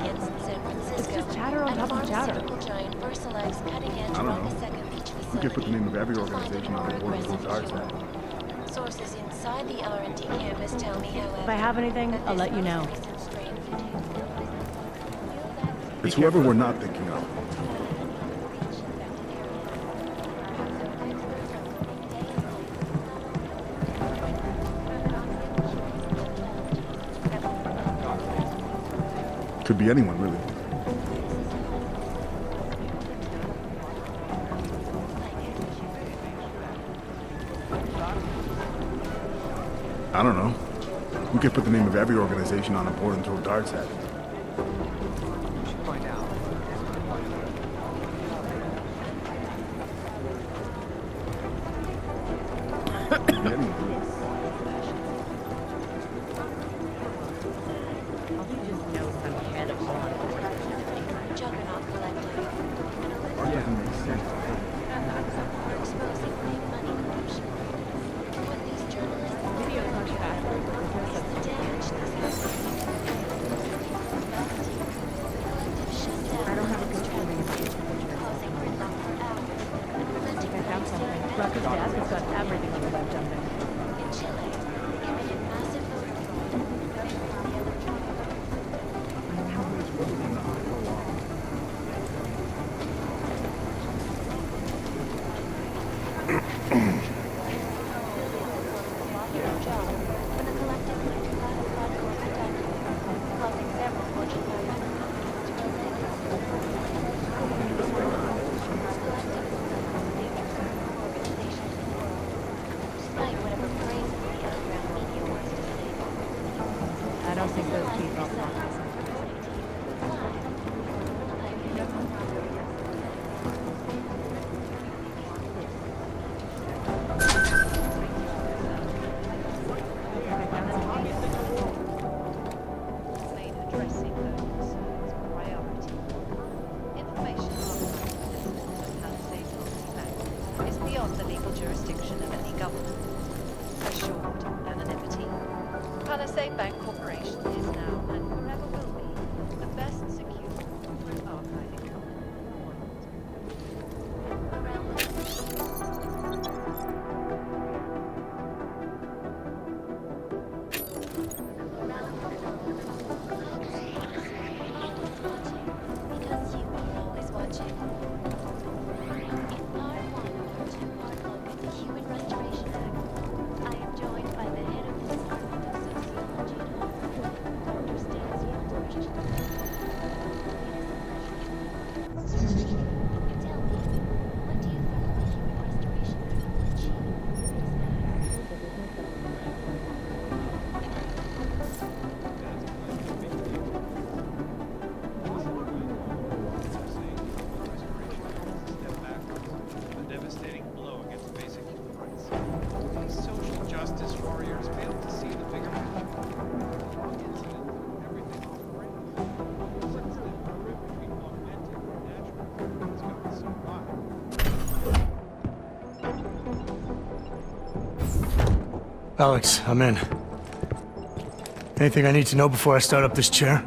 It's just chatter on top of chatter. I don't know. We could put the name of every organization on the board and vote our side. Sources inside the R&D campus tell me, however, If I have anything, I'll let you know. It's whoever we're not thinking of. Could be anyone, really. I don't know. We could put the name of every organization on a board and throw darts at it. Could be anyone, really. Juggernaut Collective. Art doesn't make sense. Exposing big money corruption. What these journalists is the damage this has done. Collective shut down. I don't have a good feeling about it. Causing gridlock for hours and preventing I found something. Ruckus desk has got everything on the web jumping. in Chile, they committed massive voter fraud. When the collective went to classified corporate documents, causing several Fortune 500 companies to go negative. Collective is one of the most dangerous organizations in the world, despite whatever praise the underground media wants to say. I don't think those people Addressing those concerns priority. Information is beyond the legal jurisdiction of any government. Assured anonymity. Palisade Bank Corporation is now and forever will be the best secure corporate archiving company in the world. Because you are always watching. In part one of our two-part look at the Human Restoration Act, I am joined by the head of the Department of Sociology at Harvard, Dr. Stanisław Dorsch. Tell me, what do you think the Human Restoration Act will achieve in this matter? A devastating blow against basic human rights. These social justice warriors fail to see the bigger picture. One incident threw everything off the rails. Since then, the rift between augmented and natural has gotten so wide. Alex, I'm in. Anything I need to know before I start up this chair?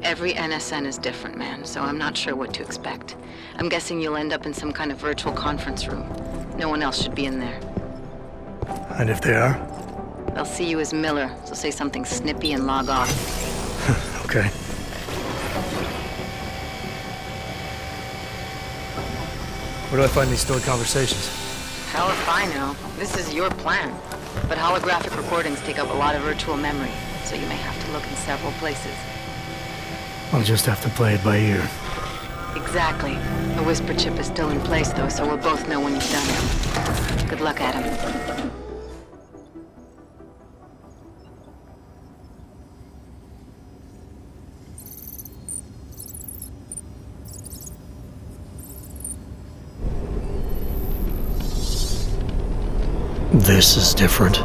Every NSN is different, man, so I'm not sure what to expect. I'm guessing you'll end up in some kind of virtual conference room. No one else should be in there. And if they are? They'll see you as Miller, so say something snippy and log off. Okay. Where do I find these stored conversations? Hell if I know. This is your plan. But holographic recordings take up a lot of virtual memory, so you may have to look in several places. I'll just have to play it by ear. Exactly. The whisper chip is still in place, though, so we'll both know when you've done it. Good luck, Adam. This is different.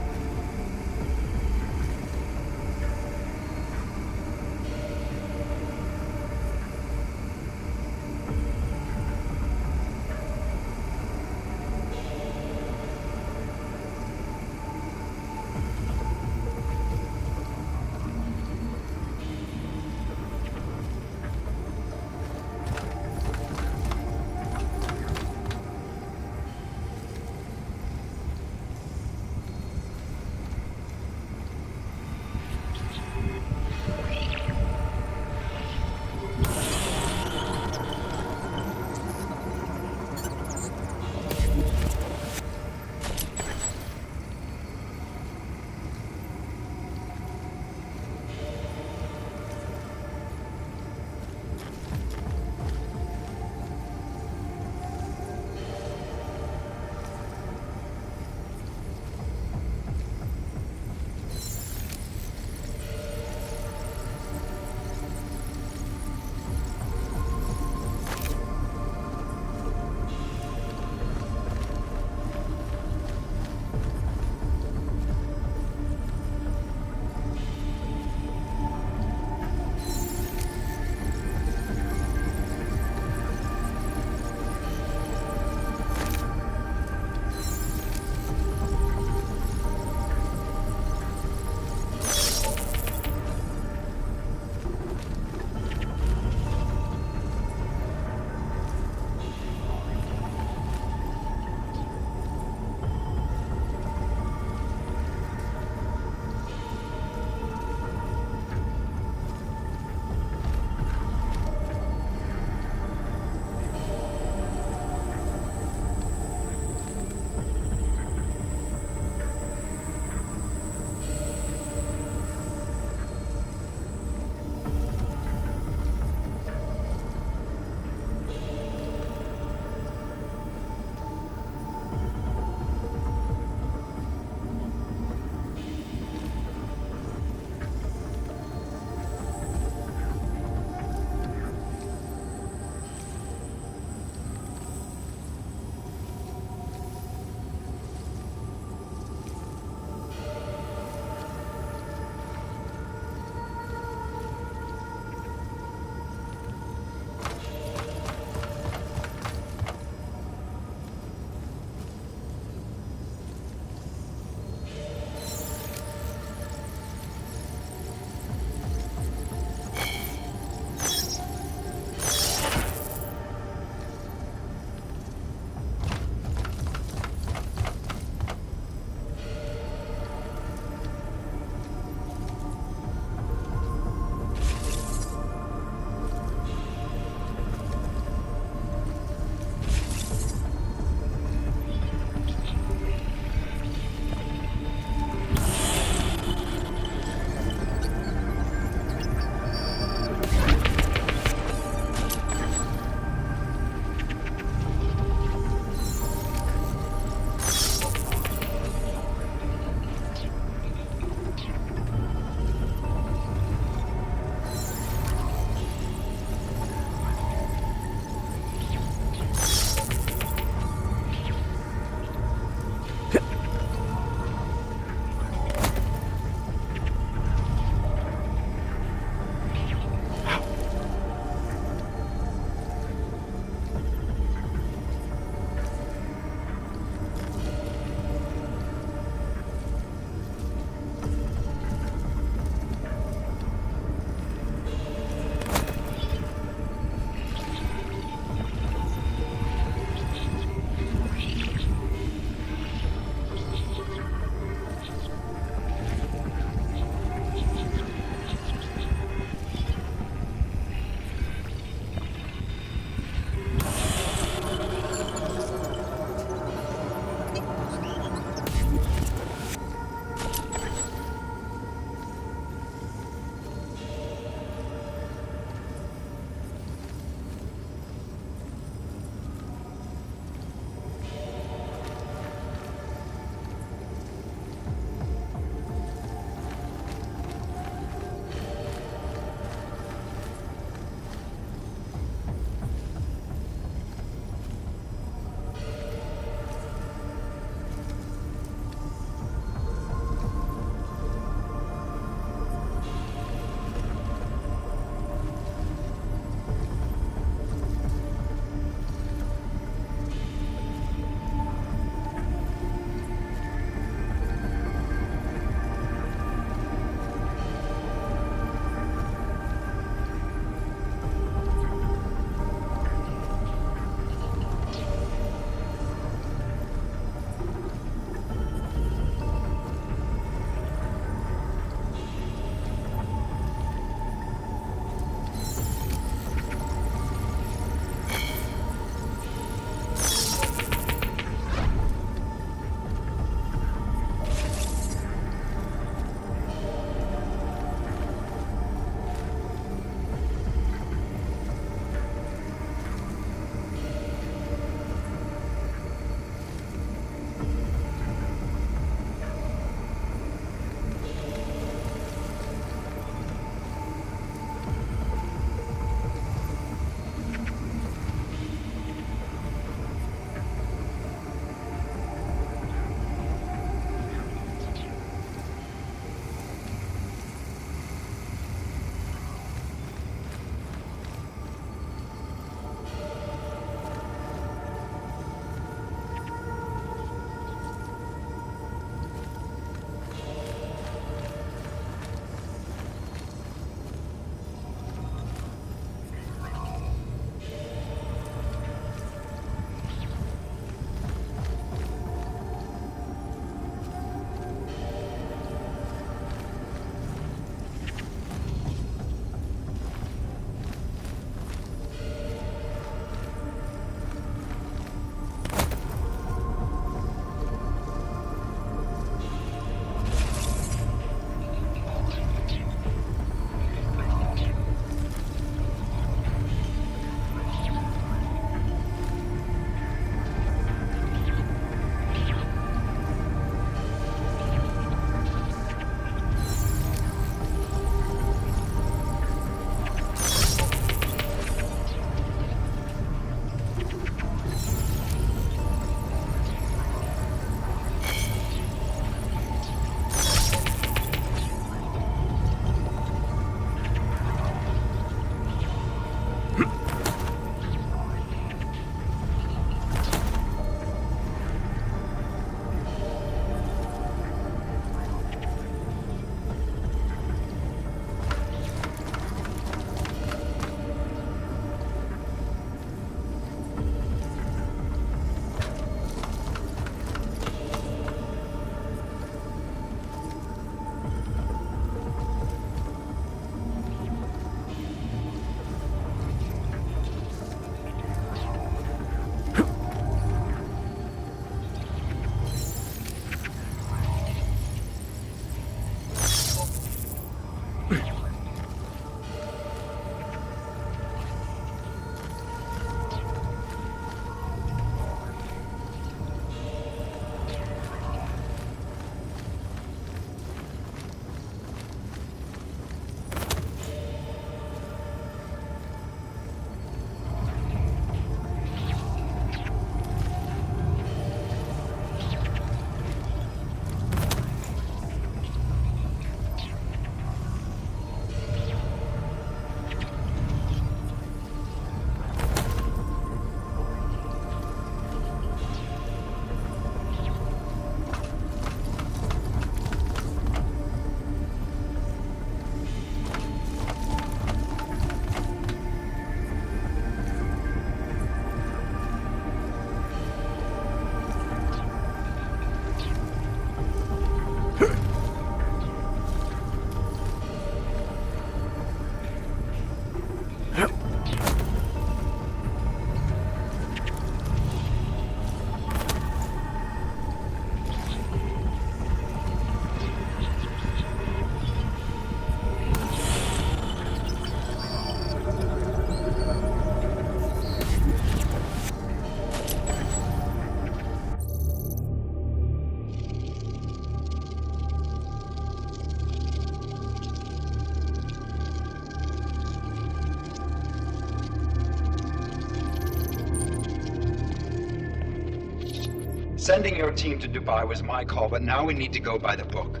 Sending your team to Dubai was my call, but now we need to go by the book.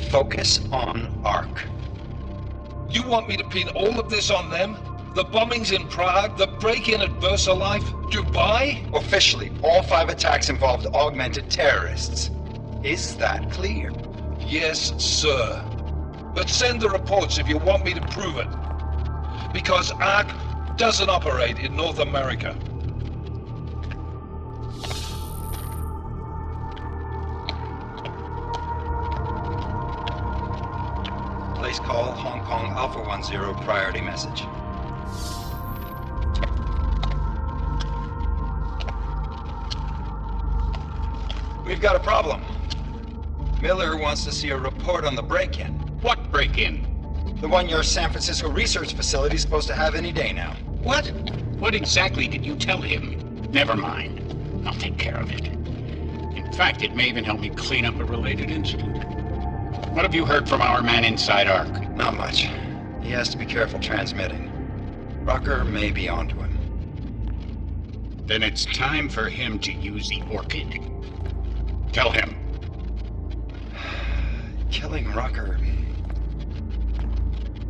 Focus on ARC. You want me to pin all of this on them? The bombings in Prague, the break-in at VersaLife, Dubai? Officially, all 5 attacks involved augmented terrorists. Is that clear? Yes, sir. But send the reports if you want me to prove it. Because ARC doesn't operate in North America. Place call Hong Kong Alpha 10 priority message. We've got a problem. Miller wants to see a report on the break-in. What break-in? The one your San Francisco research facility is supposed to have any day now. What? What exactly did you tell him? Never mind. I'll take care of it. In fact, it may even help me clean up a related incident. What have you heard from our man inside ARC? Not much. He has to be careful transmitting. Rucker may be onto him. Then it's time for him to use the Orchid. Tell him. Killing Rucker.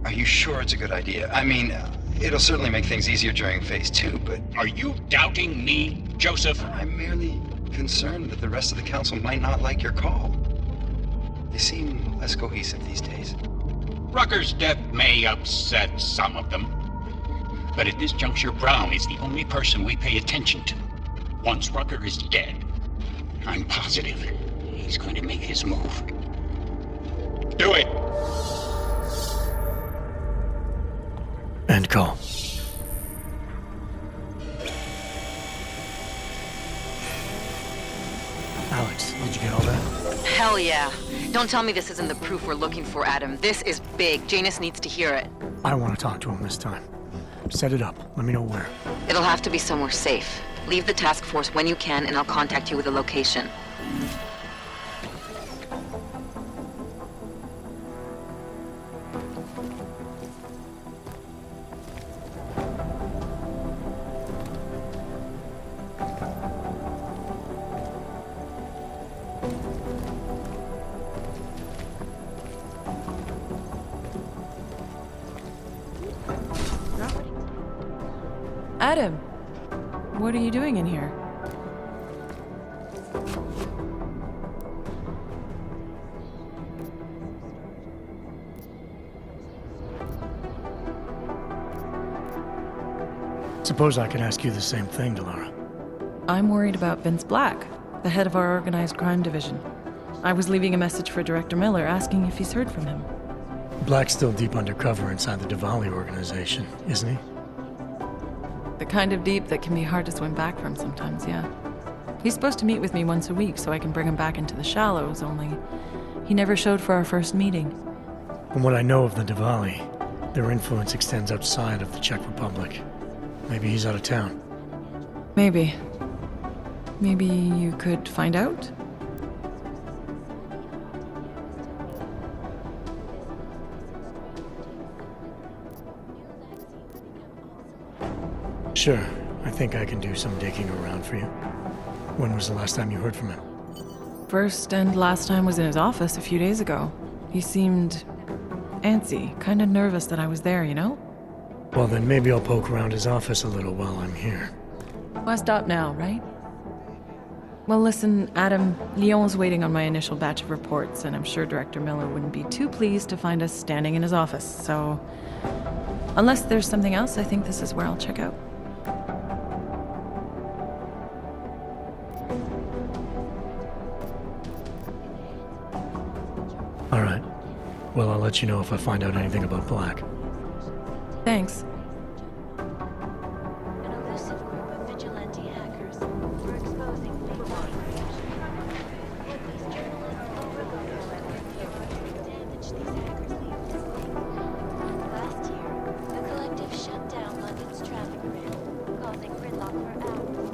Are you sure it's a good idea? I mean, it'll certainly make things easier during Phase 2, but... Are you doubting me, Joseph? I'm merely concerned that the rest of the council might not like your call. They seem less cohesive these days. Rucker's death may upset some of them. But at this juncture, Brown is the only person we pay attention to. Once Rucker is dead, I'm positive he's going to make his move. Do it! End call. Alex, did you get all that? Hell yeah. Don't tell me this isn't the proof we're looking for, Adam. This is big. Janus needs to hear it. I want to talk to him this time. Set it up. Let me know where. It'll have to be somewhere safe. Leave the task force when you can, and I'll contact you with a location. Adam, what are you doing in here? Suppose I could ask you the same thing, Delara. I'm worried about Vince Black, the head of our organized crime division. I was leaving a message for Director Miller asking if he's heard from him. Black's still deep undercover inside the Diwali organization, isn't he? The kind of deep that can be hard to swim back from sometimes, yeah. He's supposed to meet with me once a week so I can bring him back into the shallows, only he never showed for our first meeting. From what I know of the Diwali, their influence extends outside of the Czech Republic. Maybe he's out of town. Maybe. Maybe you could find out? Sure, I think I can do some digging around for you. When was the last time you heard from him? First and last time was in his office a few days ago. He seemed antsy, kind of nervous that I was there, you know? Well, then maybe I'll poke around his office a little while I'm here. Why stop now, right? Well, listen, Adam, Lyon's waiting on my initial batch of reports, and I'm sure Director Miller wouldn't be too pleased to find us standing in his office, so... Unless there's something else, I think this is where I'll check out. All right. Well, I'll let you know if I find out anything about Black. Thanks. An elusive group of vigilante hackers were exposing fake information. What these journalists will reveal, however, is the damage these hackers leave to sleep. Last year, the collective shut down London's traffic grid, causing gridlock for hours.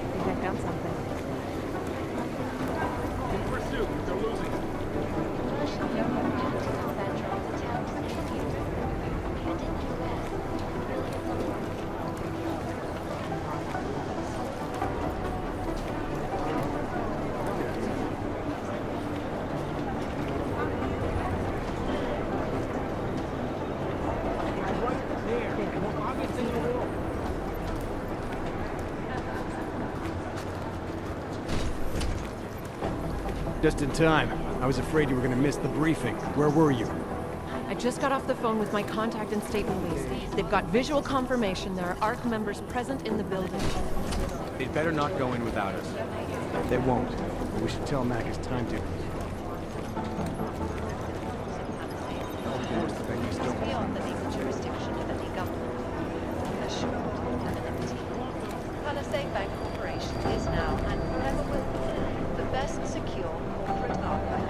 I think I found something. Just in time. I was afraid you were gonna miss the briefing. Where were you? I just got off the phone with my contact in state police. They've got visual confirmation there are ARC members present in the building. They'd better not go in without us. They won't. But we should tell Mac it's time to. Beyond the legal jurisdiction of any government. Assured anonymity. Palisade Bank Corporation is now and forever will be the best secure corporate arc bank.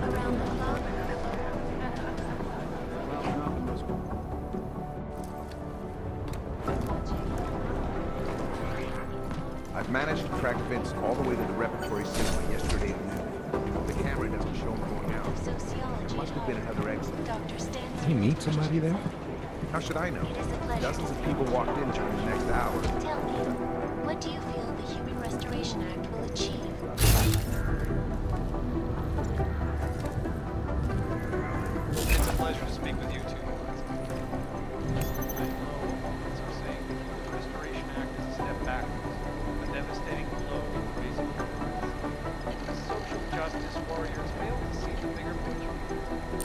Around the clock? I've managed to track Vince all the way to the repertory cinema yesterday at noon. The camera doesn't show him going out. Sociology. Must have been another exit. Dr. Stanton. Did he meet somebody there? How should I know? Dozens of people walked in during the next hour. Tell me, what do you feel the Human Restoration Act will achieve? It's a pleasure to speak with you two. As you're saying, the Restoration Act is a step backwards, a devastating blow to basic human rights. As social justice warriors fail to see the bigger picture.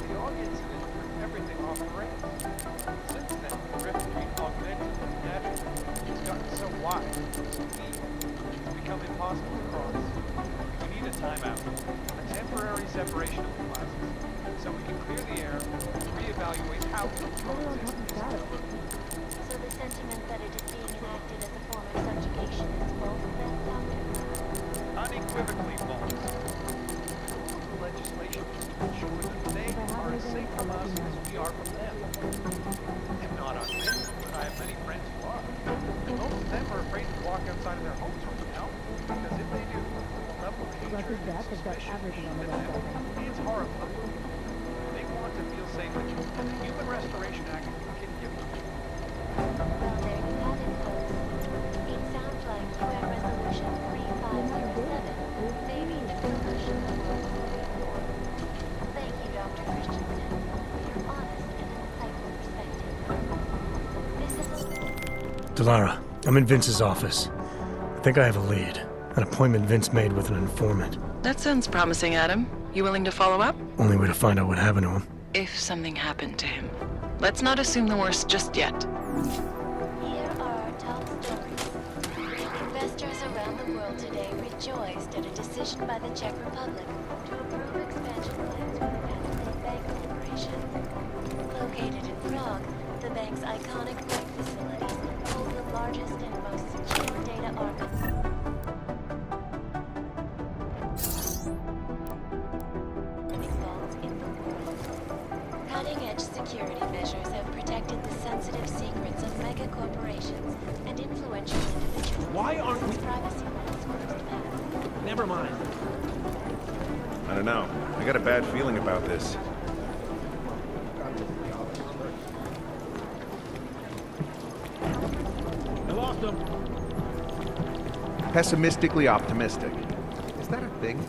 The audience turned everything off the rails. Since then, the rift between augmented and natural has gotten so wide, so deep, it's become impossible to cross. We need a timeout, a temporary separation of the classes, so we can clear the air and reevaluate how we coexist. So the sentiment that it is being enacted as a form of subjugation is false, then, Doctor? Unequivocally false. The legislation to ensure that they are as safe from us as we are from them. I'm not unfriendly, but I have many friends who are. And most of them are afraid to walk outside of their homes right now, because if they do, the level of hatred and suspicion with them is horrifying. They want to feel safe, and the Human Restoration Act can give them. Well, there you have it, folks. It sounds like UN Resolution 3507 may be the solution the world will wait for. Thank you, Dr. Christensen, for your honest and insightful perspective. This is Delara, I'm in Vince's office. I think I have a lead. An appointment Vince made with an informant. That sounds promising, Adam. You willing to follow up? Only way to find out what happened to him. If something happened to him. Let's not assume the worst just yet. Here are our top stories. Investors around the world today rejoiced at a decision by the Czech Republic to approve expansion plans for the Palisade Bank Corporation. Located in Prague, the bank's iconic bank facilities hold the largest and most secure data archive. Vaults in the world. Cutting-edge security measures have protected the sensitive secrets of mega corporations and influential individuals. Why aren't we... Privacy laws first passed. Never mind. I don't know. I got a bad feeling about this. I lost him. Pessimistically optimistic. Is that a thing?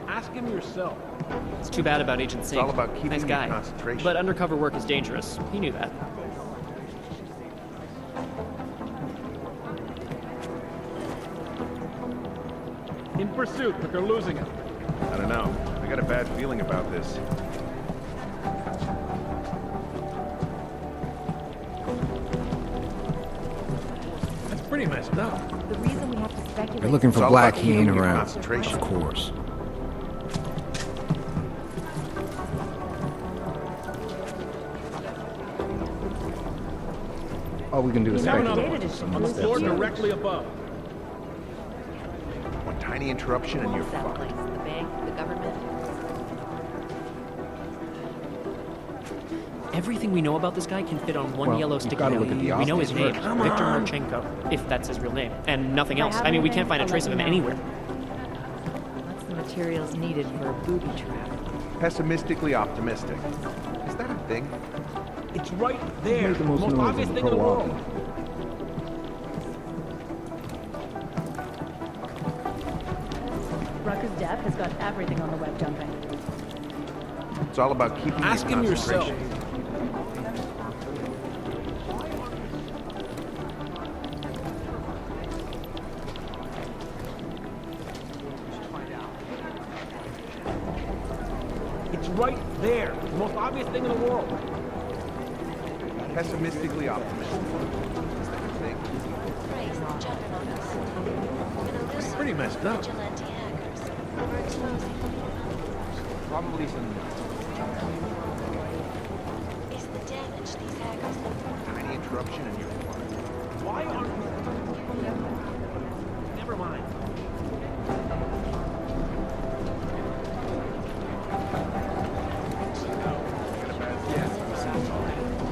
Ask him yourself. It's too bad about Agent Singh. It's all about keeping nice your guy. concentration. But undercover work is dangerous. He knew that. In pursuit, but they're losing him. I don't know. I got a bad feeling about this. That's pretty messed up. The reason we have to speculate... You're looking It's for all Black, about he ain't keeping your around. concentration. Of course. All we can do is We have speculate. another one. On the floor directly above. One tiny interruption and you're That fucked. place, the bank, the government. Everything we know about this guy can fit on one Well, yellow you've sticky gotta note. look at the We know his Oscars name, first. Victor Marchenko, if that's his real name, and nothing else. I mean, we can't find a trace of him anywhere. That's the materials needed for a booby trap. Pessimistically optimistic. Is that a thing? It's right there. Made the most noise obvious in the thing in the pro world. Rucker's death has got everything on the web jumping. It's all about keeping Ask your him concentration. yourself. right there. The most obvious thing in the world. Pessimistically optimistic. Praise the juggernauts. An elusive Pretty messed up. vigilante hackers were exposing Probably some... is the damage these hackers Tiny interruption and you're fucked. Why aren't we... Never mind.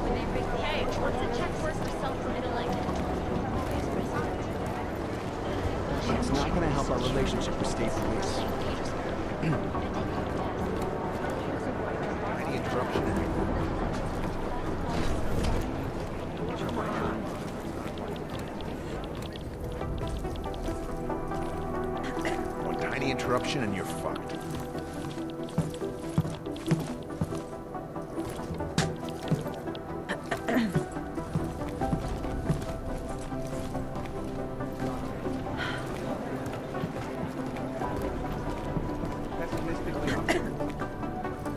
when they rig the hey, what's the check first to self-elected vice president? But it's not gonna help our relationship with state police. Tiny interruption and you're fucked. One tiny interruption and you're fucked. Pessimistically optimistic.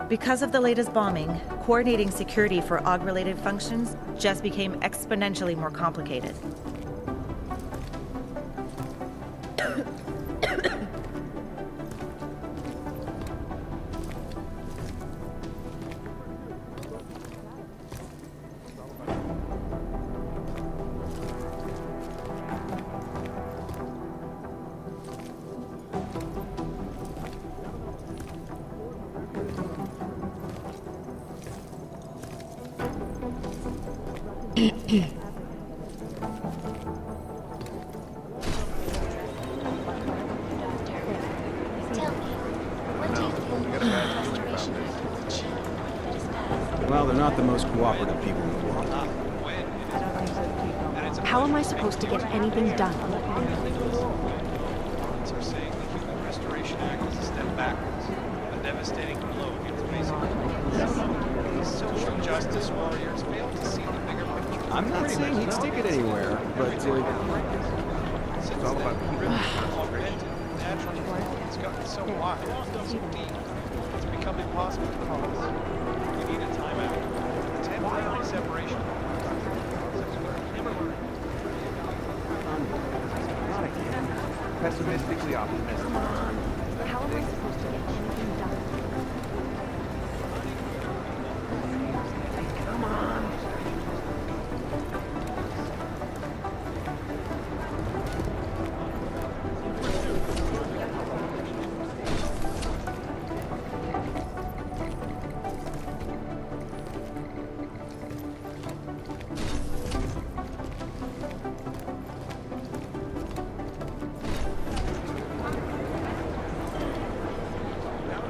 Because of the latest bombing, coordinating security for AUG-related functions just became exponentially more complicated. Tell me, when do you feel the restoration act will achieve that is passed? Well, they're not the most cooperative people in the world. How am I supposed to get anything done? Opponents are saying the Human Restoration Act is a step backwards, a devastating blow against basic human rights. These social justice warriors fail to see the bigger picture. I'm not saying he'd stick it anywhere, but It's all about keeping augmented, naturally. It's gotten so wide, so deep, it's become impossible to pause. We need a timeout, a temporary separation. Never mind. Not again. Pessimistically optimistic. How am I supposed to get anything done? Come on.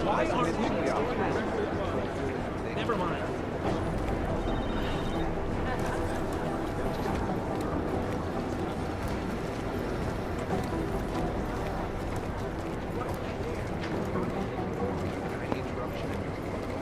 Why aren't Pessimistically we... optimistic. Never mind. Tiny interruption and you're fucked.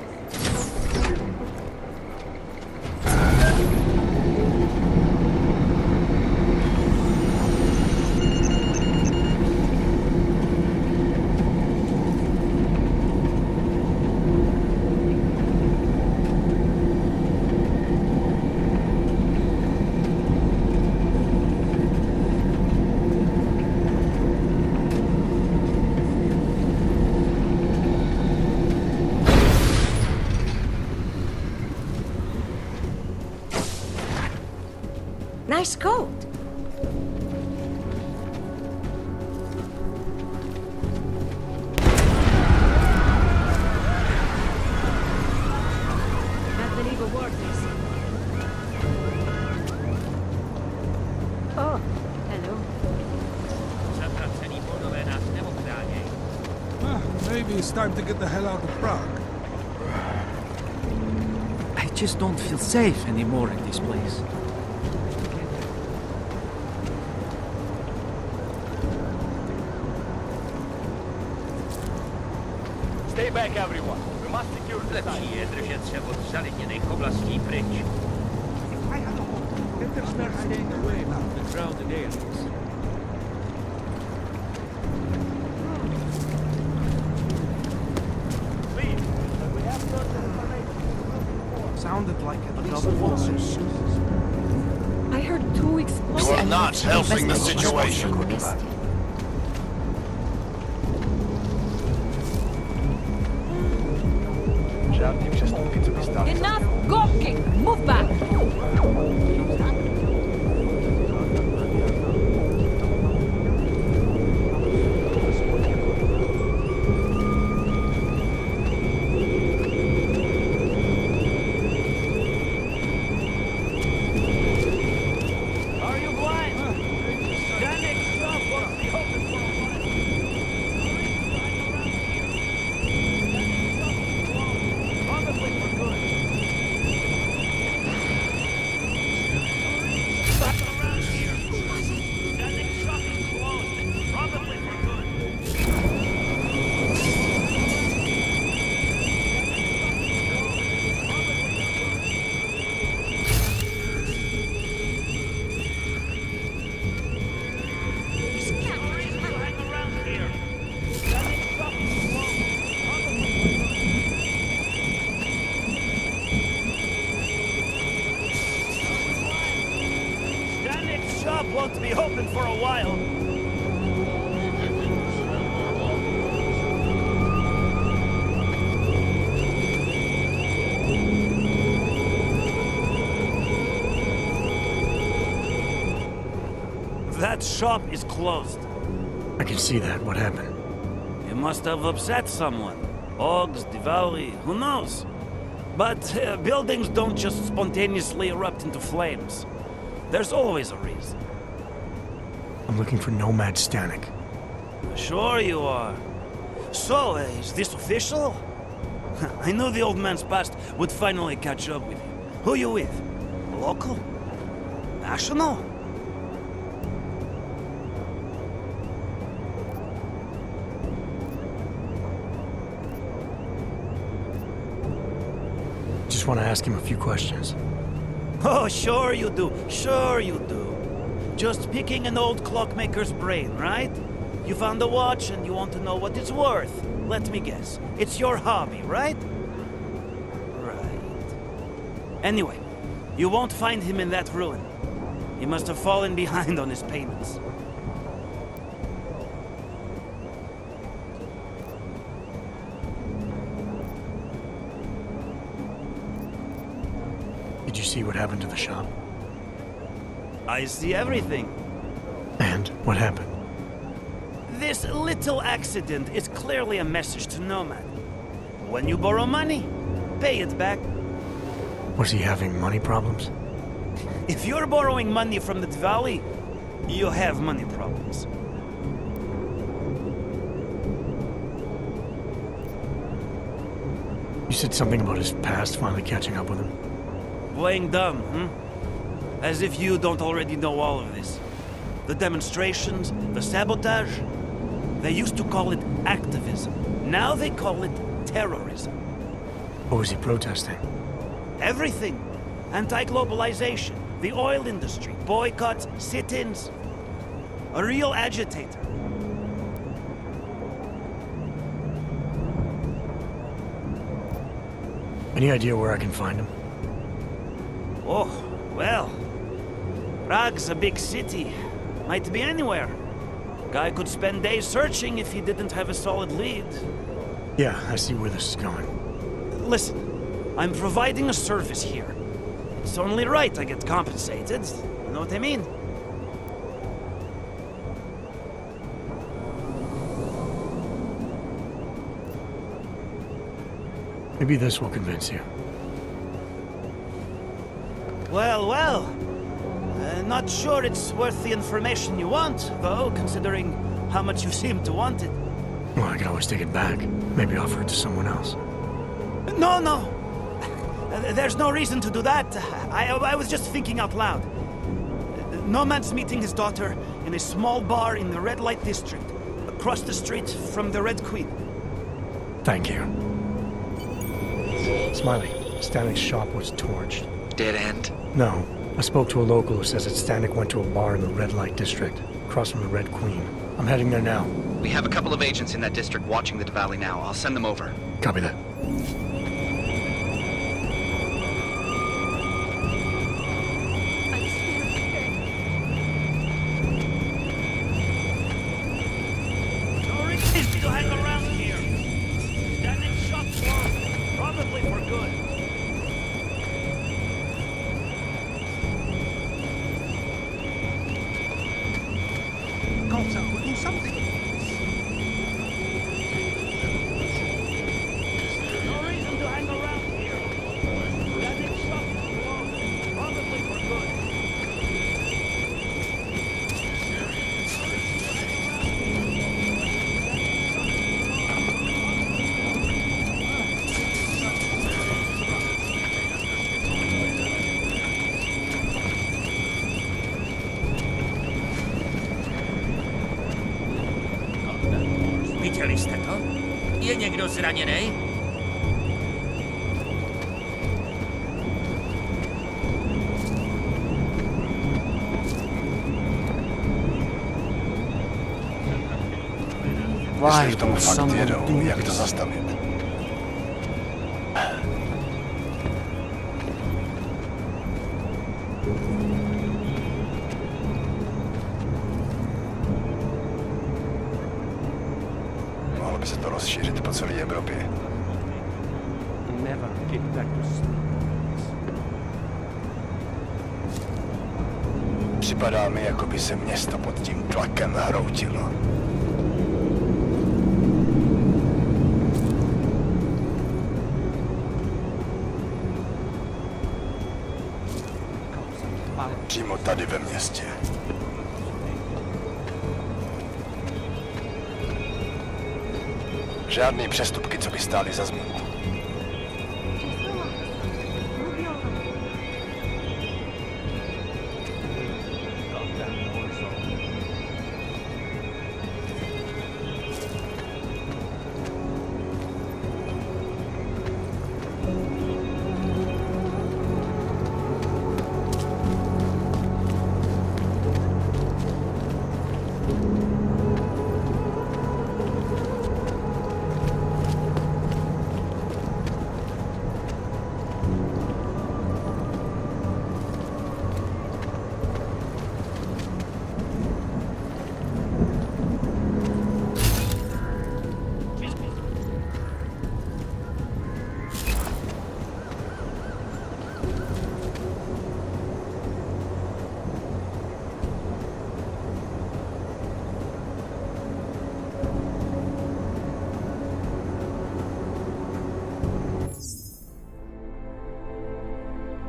Nice coat! Has been even worse. Oh, hello. Maybe it's time to get the hell out of Prague. I just don't feel safe anymore in this place. Stay back, everyone. We must secure the site. I had a hope that they're staying away from the grounded aliens. Sounded like at least one. I heard 2 explosions. You are not helping the situation. Enough gawking! Move back! Are you blind? Danik shop won't be open for a while. Probably for good. Back around here. Danik shop is closed. Probably for good. Danik's shop won't be open for a while. That shop is closed. I can see that. What happened? You must have upset someone. Ogs, Diwali, who knows? But buildings don't just spontaneously erupt into flames. There's always a reason. I'm looking for Nomad Stanek. Sure you are. So, is this official? I knew the old man's past would finally catch up with you. Who you with? Local? National? Just want to ask him a few questions. Oh, sure you do. Sure you do. Just picking an old clockmaker's brain, right? You found a watch and you want to know what it's worth. Let me guess. It's your hobby, right? Right. Anyway, you won't find him in that ruin. He must have fallen behind on his payments. Did you see what happened to the shop? I see everything. And what happened? This little accident is clearly a message to Nomad. When you borrow money, pay it back. Was he having money problems? If you're borrowing money from the Diwali, you have money problems. You said something about his past finally catching up with him. Playing dumb, As if you don't already know all of this. The demonstrations, the sabotage, they used to call it activism. Now they call it terrorism. What was he protesting? Everything. Anti-globalization, the oil industry, boycotts, sit-ins. A real agitator. Any idea where I can find him? Oh, well. Prague's a big city. Might be anywhere. Guy could spend days searching if he didn't have a solid lead. Yeah, I see where this is going. Listen, I'm providing a service here. It's only right I get compensated. You know what I mean? Maybe this will convince you. Well, well. Not sure it's worth the information you want, though, considering how much you seem to want it. Well, I can always take it back. Maybe offer it to someone else. No, no. There's no reason to do that. I was just thinking out loud. Nomad's meeting his daughter in a small bar in the red light district, across the street from the Red Queen. Thank you. Smiley, Stanek's shop was torched. Dead end? No. I spoke to a local who says that Stanek went to a bar in the red light district, across from the Red Queen. I'm heading there now. We have a couple of agents in that district watching the Valley now. I'll send them over. Copy that. No reason to hang around here. Standing shop closed, probably for good. Cops will do something. No reason to hang around here. Standing shop closed, probably for good. Viděli jste to? Je někdo zraněný? Jestli v tom fakt jedou, jak to zastavit? Mohlo by se to rozšířit po celé Evropě. Never get back to sleep. Připadá mi, jako by se město pod tím tlakem hroutilo. Přímo tady ve městě. Žádný přestupky, co by stály za zmínku.